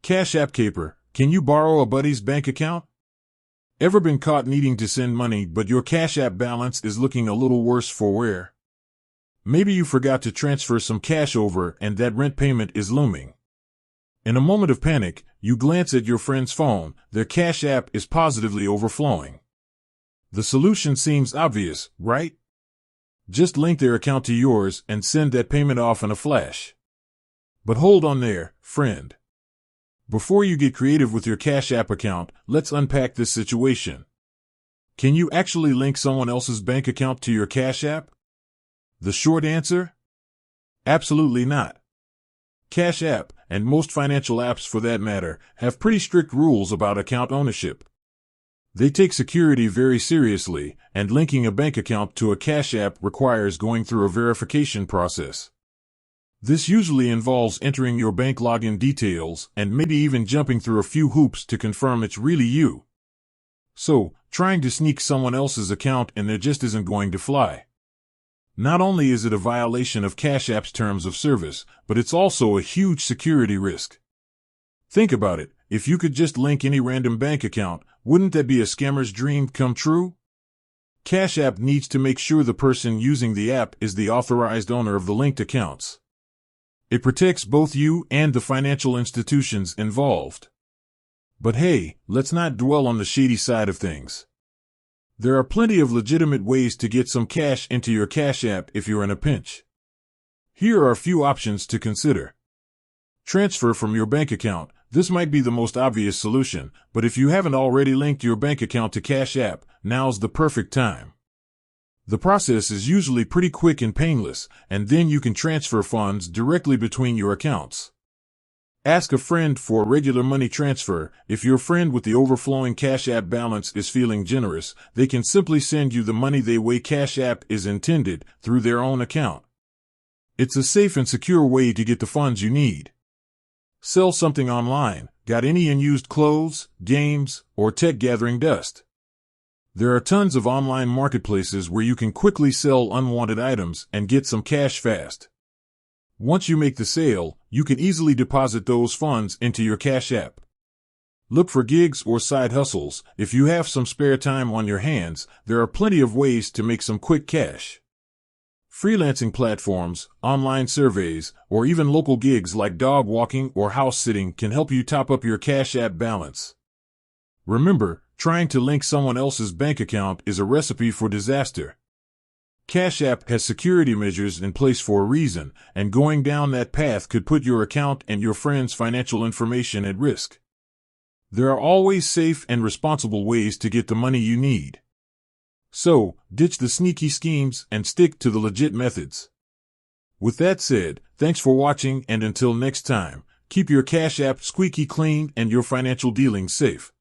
Cash App caper, can you borrow a buddy's bank account? Ever been caught needing to send money but your Cash App balance is looking a little worse for wear? Maybe you forgot to transfer some cash over and that rent payment is looming. In a moment of panic, you glance at your friend's phone, their Cash App is positively overflowing. The solution seems obvious, right? Just link their account to yours and send that payment off in a flash. But hold on there, friend. Before you get creative with your Cash App account, let's unpack this situation. Can you actually link someone else's bank account to your Cash App? The short answer? Absolutely not. Cash App, and most financial apps for that matter, have pretty strict rules about account ownership. They take security very seriously, and linking a bank account to a Cash App requires going through a verification process. This usually involves entering your bank login details and maybe even jumping through a few hoops to confirm it's really you. So, trying to sneak someone else's account in there just isn't going to fly. Not only is it a violation of Cash App's terms of service, but it's also a huge security risk. Think about it, if you could just link any random bank account, wouldn't that be a scammer's dream come true? Cash App needs to make sure the person using the app is the authorized owner of the linked accounts. It protects both you and the financial institutions involved. But hey, let's not dwell on the shady side of things. There are plenty of legitimate ways to get some cash into your Cash App if you're in a pinch. Here are a few options to consider. Transfer from your bank account. This might be the most obvious solution, but if you haven't already linked your bank account to Cash App, now's the perfect time. The process is usually pretty quick and painless, and then you can transfer funds directly between your accounts. Ask a friend for a regular money transfer. If your friend with the overflowing Cash App balance is feeling generous, they can simply send you the money the way Cash App is intended, through their own account. It's a safe and secure way to get the funds you need. Sell something online. Got any unused clothes, games, or tech gathering dust? There are tons of online marketplaces where you can quickly sell unwanted items and get some cash fast. Once you make the sale, you can easily deposit those funds into your Cash App. Look for gigs or side hustles. If you have some spare time on your hands, there are plenty of ways to make some quick cash. Freelancing platforms, online surveys, or even local gigs like dog walking or house sitting can help you top up your Cash App balance. Remember, trying to link someone else's bank account is a recipe for disaster. Cash App has security measures in place for a reason, and going down that path could put your account and your friend's financial information at risk. There are always safe and responsible ways to get the money you need. So, ditch the sneaky schemes and stick to the legit methods. With that said, thanks for watching, and until next time, keep your Cash App squeaky clean and your financial dealings safe.